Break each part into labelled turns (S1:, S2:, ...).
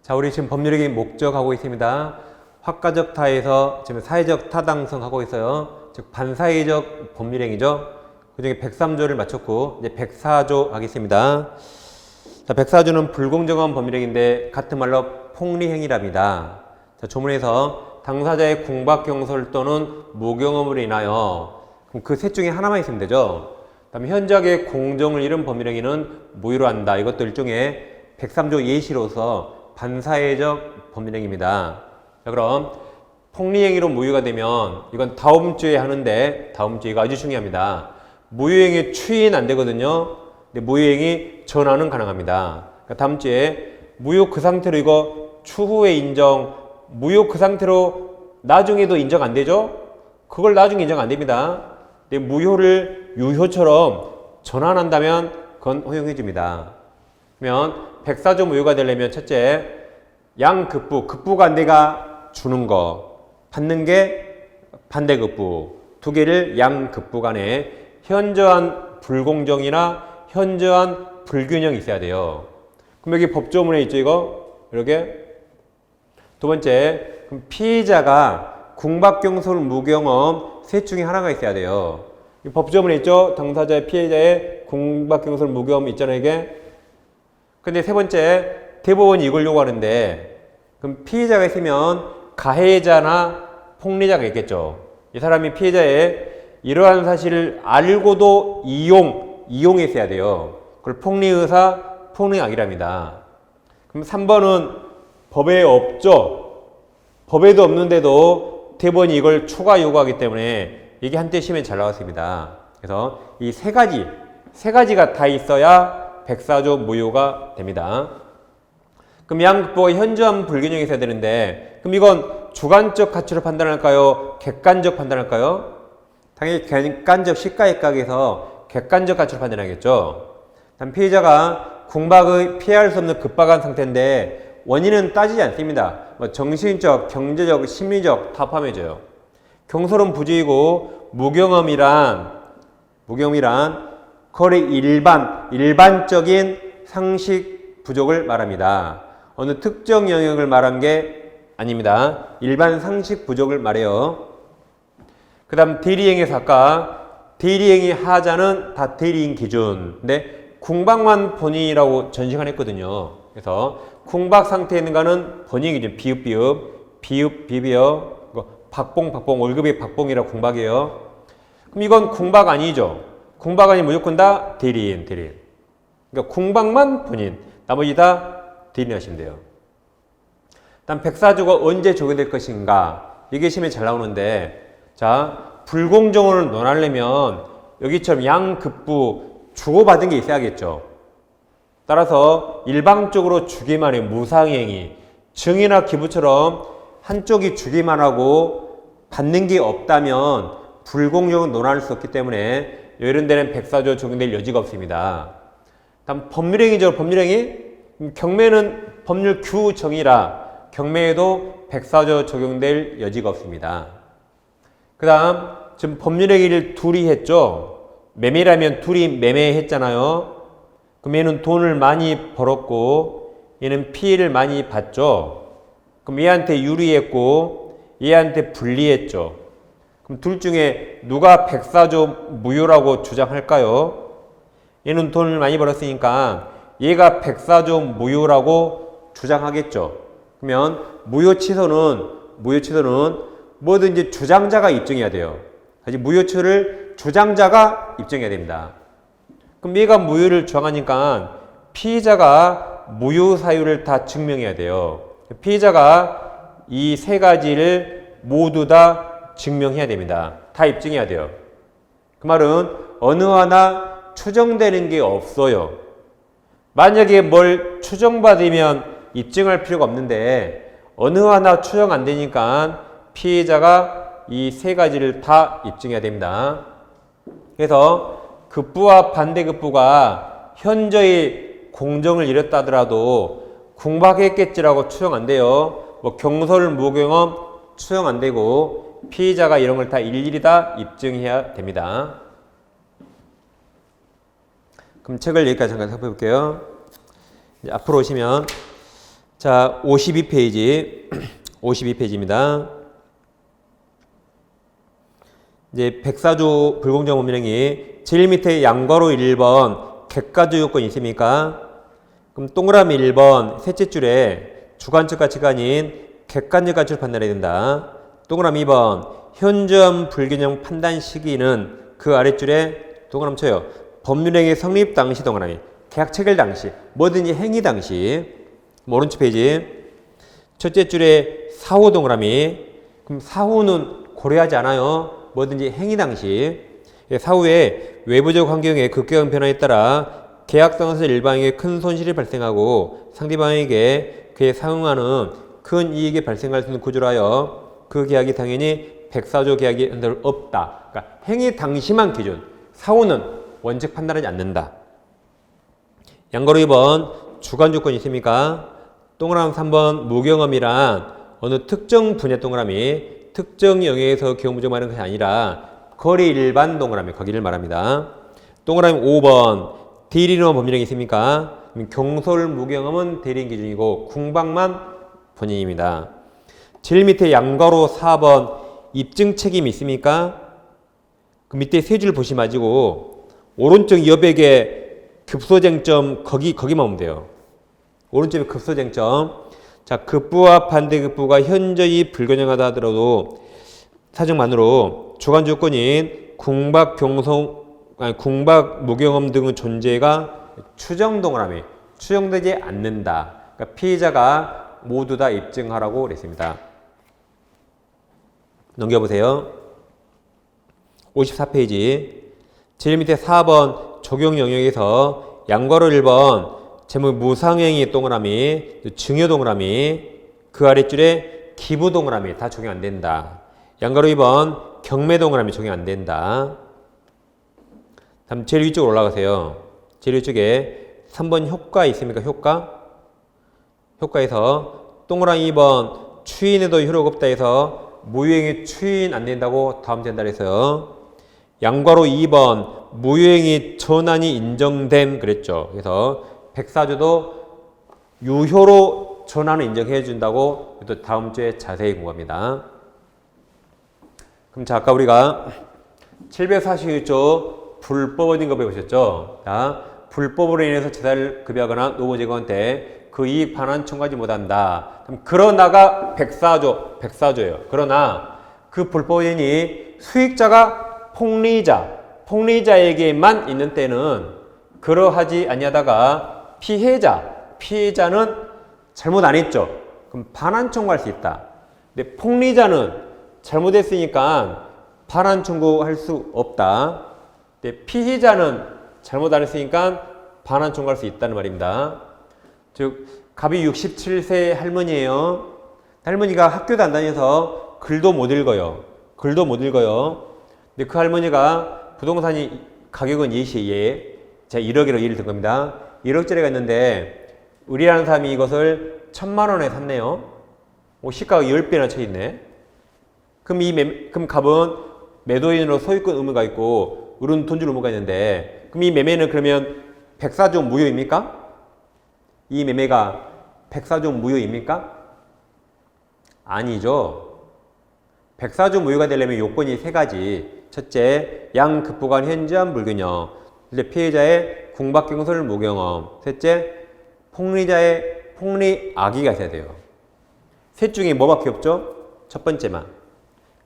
S1: 자, 우리 지금 법률행위 목적하고 있습니다. 확가적 타에서 지금 사회적 타당성 하고 있어요. 즉 반사회적 법률행위죠. 그중에 103조를 마쳤고 이제 104조 하겠습니다. 자, 104조는 불공정한 법률행위인데 같은 말로 폭리행위랍니다. 자, 조문에서 당사자의 공박, 경솔 또는 무경험으로 인하여 그럼 그 셋 중에 하나만 있으면 되죠. 그다음에 현저하게 공정을 잃은 법률행위는 무효로 한다. 이것도 일종의 103조 예시로서 반사회적 법률행위입니다. 자, 그럼 폭리행위로 무효가 되면 이건 다음 주에 하는데 다음 주 이거 아주 중요합니다. 무효행위 추인 안 되거든요. 근데 무효행위 전환은 가능합니다. 그러니까 다음 주에 무효 그 상태로 이거 추후에 인정, 무효 그 상태로 나중에도 인정 안 되죠? 그걸 나중에 인정 안 됩니다. 근데 무효를 유효처럼 전환한다면 그건 허용해 줍니다. 그러면 104조 무효가 되려면 첫째, 양급부, 급부가 내가 주는 거, 받는 게 반대급부, 두 개를 양급부 간에 현저한 불공정이나 현저한 불균형이 있어야 돼요. 그럼 여기 법조문에 있죠, 이거? 이렇게. 두 번째, 그럼 피해자가 궁박경솔 무경험 셋 중에 하나가 있어야 돼요. 이 법조문에 있죠? 당사자의 피해자의 궁박경솔 무경험 있잖아요, 이게. 근데 세 번째, 대법원이 이걸 요구하는데, 그럼 피해자가 있으면 가해자나 폭리자가 있겠죠. 이 사람이 피해자의 이러한 사실을 알고도 이용했어야 돼요. 그걸 폭리의사, 폭리악이랍니다. 그럼 3번은 법에 없죠. 법에도 없는데도 대법원이 이걸 추가 요구하기 때문에 이게 한때 시험에 잘 나왔습니다. 그래서 이 세 가지가 다 있어야 104조 무효가 됩니다. 그럼 양급부가 현저한 불균형이 있어야 되는데, 그럼 이건 주관적 가치로 판단할까요? 객관적 판단할까요? 당연히 객관적 시가액각에서 객관적 가치로 판단하겠죠. 다음 피해자가 궁박의 피할 수 없는 급박한 상태인데 원인은 따지지 않습니다. 뭐 정신적, 경제적, 심리적 다 포함해져요. 경솔은 부주의고 무경험이란 거래 일반적인 상식 부족을 말합니다. 어느 특정 영역을 말한 게 아닙니다. 일반 상식 부족을 말해요. 그 다음 대리행위에서 아까 대리행위 하자는 다 대리인 기준. 근데 궁박만 본인이라고 전시관 했거든요. 그래서 궁박 상태에 있는 거는 본인 기준. 비읍이요. 박봉, 월급이 박봉이라 궁박이에요. 그럼 이건 궁박 아니죠. 궁박 아니면 무조건 다 대리인. 그러니까 궁박만 본인, 나머지 다 대리인 하시면 돼요. 다음 104조가 언제 적용될 것인가? 이게 시험에 잘 나오는데, 자, 불공정을 논하려면 여기처럼 양급부 주고받은 게 있어야겠죠. 따라서 일방적으로 주기만 해 무상행위, 증이나 기부처럼 한쪽이 주기만 하고 받는 게 없다면 불공정을 논할 수 없기 때문에 이런 데는 104조 적용될 여지가 없습니다. 다음 법률행위죠. 법률행위. 경매는 법률 규정이라 경매에도 104조 적용될 여지가 없습니다. 그 다음 지금 법률행위를 둘이 했죠. 매매라면 둘이 매매했잖아요. 그럼 얘는 돈을 많이 벌었고 얘는 피해를 많이 봤죠. 그럼 얘한테 유리했고 얘한테 불리했죠. 그럼 둘 중에 누가 104조 무효라고 주장할까요? 얘는 돈을 많이 벌었으니까 얘가 104조 무효라고 주장하겠죠. 그러면 무효 취소는 뭐든지 주장자가 입증해야 돼요. 다시 무효처를 주장자가 입증해야 됩니다. 그럼 얘가 무효를 주장하니까 피의자가 무효 사유를 다 증명해야 돼요. 피의자가 이 세 가지를 모두 다 증명해야 됩니다. 다 입증해야 돼요. 그 말은 어느 하나 추정되는 게 없어요. 만약에 뭘 추정받으면 입증할 필요가 없는데 어느 하나 추정 안 되니까 피해자가 이 세 가지를 다 입증해야 됩니다. 그래서 급부와 반대급부가 현저히 공정을 잃었다 하더라도 궁박했겠지라고 추정 안 돼요. 뭐 경솔 무경험 추정 안 되고 피해자가 이런 걸 다 일일이 다 입증해야 됩니다. 그럼 책을 여기까지 잠깐 살펴볼게요. 이제 앞으로 오시면 자, 52페이지. 52페이지입니다. 이제 백사조 불공정 법률행위 제일 밑에 양괄호 1번 객관적 요건이 있습니까? 그럼 동그라미 1번 셋째 줄에 주관적 가치가 아닌 객관적 가치를 판단해야 된다. 동그라미 2번 현저한 불균형 판단 시기는 그 아랫줄에 동그라미 쳐요. 법률행위 성립 당시 동그라미 계약 체결 당시 뭐든지 행위 당시 오른쪽 페이지 첫째 줄에 사후 동그라미 그럼 사후는 고려하지 않아요. 뭐든지 행위 당시 사후에 외부적 환경의 급격한 변화에 따라 계약상에서 일방에게 큰 손실이 발생하고 상대방에게 그에 상응하는 큰 이익이 발생할 수 있는 구조로 하여 그 계약이 당연히 백사조 계약이 없다. 그러니까 행위 당시만 기준 사후는 원칙 판단하지 않는다. 양괄호 2번 주관 조건이 있습니까? 동그라미 3번 무경험이란 어느 특정 분야 동그라미 특정 영역에서 경험부정 말하는 것이 아니라 거리 일반 동그라미 거기를 말합니다. 동그라미 5번 대리인은 법률행위 있습니까? 경솔 무경험은 대리인 기준이고 궁박만 본인입니다. 제일 밑에 양괄호 4번 입증 책임이 있습니까? 그 밑에 세 줄 보시면 가지고 오른쪽 여백에 급소쟁점 거기만 보면 돼요. 오른쪽에 급소쟁점. 자, 급부와 반대급부가 현저히 불균형하다 하더라도 사정만으로 주관 조건인 궁박 무경험 등의 존재가 추정 동그라미 추정되지 않는다. 그러니까 피해자가 모두 다 입증하라고 그랬습니다. 넘겨보세요. 54페이지 제일 밑에 4번 적용 영역에서 양괄호 1번 제목 무상행위 동그라미 증여 동그라미 그 아랫줄에 기부 동그라미 다 적용 안 된다. 양괄호 2번 경매 동그라미 적용 안 된다. 다음 제일 위쪽으로 올라가세요. 제일 위쪽에 3번 효과 있습니까? 효과에서 동그라미 2번 추인에도 효력 없다 해서 무효행위 추인 안 된다고 다음 된다 그래서요. 양괄호 2번 무효행위 전환이 인정됨 그랬죠. 그래서 백사조도 유효로 전환을 인정해 준다고 또 다음 주에 자세히 공부합니다. 그럼 자, 아까 우리가 741조 불법어진 거 배우셨죠? 자, 불법으로 인해서 재산을 급여하거나 노무 제거한테 그 이익 반환 청구하지 못한다. 그럼 그러나가 백사조예요. 그러나 그 불법인이 수익자가 폭리자에게만 있는 때는 그러하지 아니하다가 피해자는 잘못 안 했죠. 그럼 반환 청구할 수 있다. 근데 폭리자는 잘못했으니까 반환 청구할 수 없다. 근데 피해자는 잘못 안 했으니까 반환 청구할 수 있다는 말입니다. 즉 갑이 67세 할머니예요. 할머니가 학교도 안 다녀서 글도 못 읽어요. 근데 그 할머니가 부동산이 가격은 예시에 제가 1억이라고 예를 든 겁니다. 1억짜리가 있는데 의리라는 사람이 이것을 1,000만 원에 샀네요. 시가가 10배나 쳐 있네. 그럼 갑은 매도인으로 소유권 의무가 있고 을은 돈 줄 의무가 있는데 그럼 이 매매는 그러면 백사조 무효입니까? 이 매매가 백사조 무효입니까? 아니죠. 백사조 무효가 되려면 요건이 세 가지. 첫째, 양급부간 현저한 불균형. 둘째, 피해자의 궁박경솔 무경험. 셋째, 폭리자의 폭리악의가 있어야 돼요. 셋 중에 뭐밖에 없죠? 첫 번째만.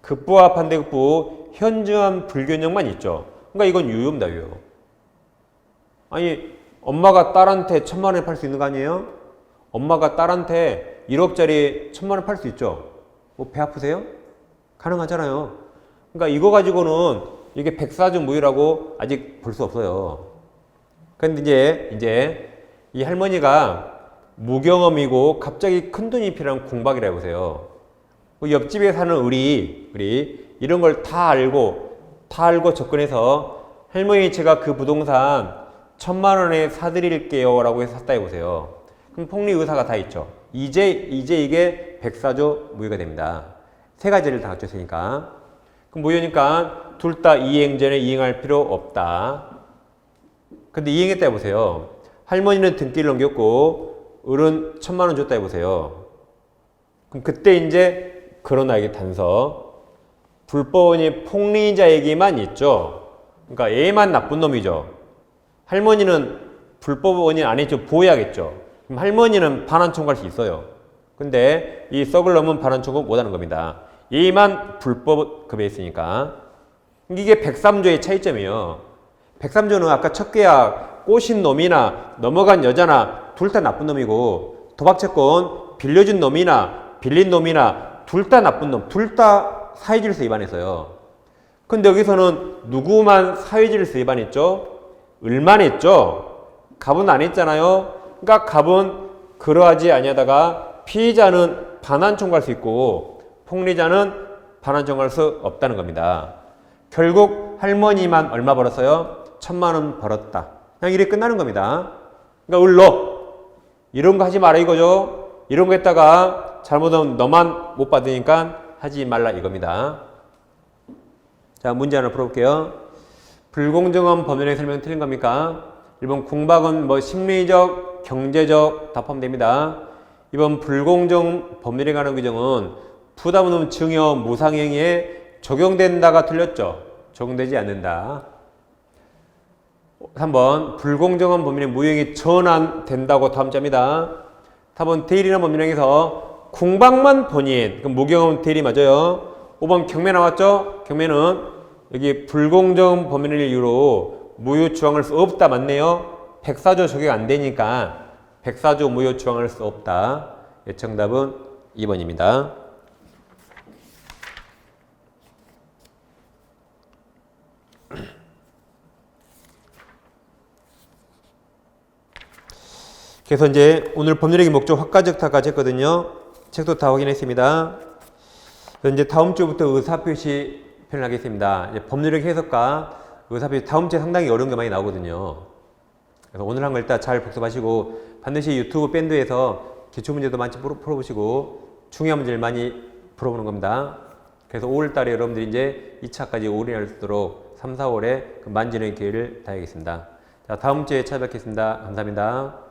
S1: 급부와 반대급부 현저한 불균형만 있죠. 그러니까 이건 유효입니다. 유효. 아니 엄마가 딸한테 1,000만 원에 팔 수 있는 거 아니에요? 엄마가 딸한테 1억짜리 1,000만 원 팔 수 있죠. 뭐 배 아프세요? 가능하잖아요. 그러니까 이거 가지고는 이게 백사조 무효라고 아직 볼 수 없어요. 그런데 이제 이 할머니가 무경험이고 갑자기 큰 돈이 필요한 궁박이라 해보세요. 옆집에 사는 을이 이런 걸 다 알고 접근해서 할머니 제가 그 부동산 1,000만 원에 사드릴게요 라고 해서 샀다 해보세요. 그럼 폭리 의사가 다 있죠. 이제 이게 백사조 무효가 됩니다. 세 가지를 다 갖췄으니까. 그럼 무효니까 둘 다 이행 전에 이행할 필요 없다. 근데 이행했다 해보세요. 할머니는 등기를 넘겼고 을은 1,000만 원 줬다 해보세요. 그럼 그때 이제 그러나 이게 단서. 불법원이 폭리자에게만 있죠. 그러니까 A만 나쁜 놈이죠. 할머니는 불법 원인 아니죠. 보호해야겠죠. 그럼 할머니는 반환 청구할 수 있어요. 근데 이 썩을 놈은 반환 청구 못하는 겁니다. A만 불법급에 있으니까. 이게 103조의 차이점이에요. 103조는 아까 첫 계약 꼬신 놈이나 넘어간 여자나 둘 다 나쁜 놈이고, 도박채권 빌려준 놈이나 빌린 놈이나 둘 다 나쁜 놈, 둘 다 사회질서 위반했어요. 근데 여기서는 누구만 사회질서 위반했죠? 을만 했죠? 갑은 안 했잖아요. 그러니까 갑은 그러하지 아니하다가 피의자는 반환 청구할 수 있고 폭리자는 반환 청구할 수 없다는 겁니다. 결국 할머니만 얼마 벌었어요? 1,000만 원 벌었다. 그냥 이렇게 끝나는 겁니다. 그러니까 을너 이런 거 하지 마라 이거죠. 이런 거 했다가 잘못하면 너만 못 받으니까 하지 말라 이겁니다. 자, 문제 하나 풀어볼게요. 불공정한 법률의 설명 틀린 겁니까? 1번 궁박은 뭐 심리적, 경제적 다 포함됩니다. 2번 불공정 법률에 관한 규정은 부담 없는 증여 무상행위에 적용된다가 틀렸죠. 적용되지 않는다. 3번 불공정한 법률의 무효행위 전환된다고 다음 자입니다. 4번 대리나 법률행위에서 궁박만 본인, 그럼 무경험 대리 맞아요. 5번 경매 나왔죠? 경매는 여기 불공정 법률의 이유로 무효 추앙할 수 없다 맞네요. 104조 적용 안 되니까 104조 무효 추앙할 수 없다. 예, 정답은 2번입니다. 그래서 이제 오늘 법률행위 목적 확가적 타까지 했거든요. 책도 다 확인했습니다. 그래서 이제 다음 주부터 의사표시 표현하겠습니다. 이제 법률행위 해석과 의사표시 다음 주에 상당히 어려운 게 많이 나오거든요. 그래서 오늘 한 거 일단 잘 복습하시고 반드시 유튜브 밴드에서 기출문제도 많이 풀어보시고 중요한 문제를 많이 풀어보는 겁니다. 그래서 5월 달에 여러분들이 이제 2차까지 올인할 수 있도록 3, 4월에 만지는 기회를 다하겠습니다. 자, 다음 주에 찾아뵙겠습니다. 감사합니다.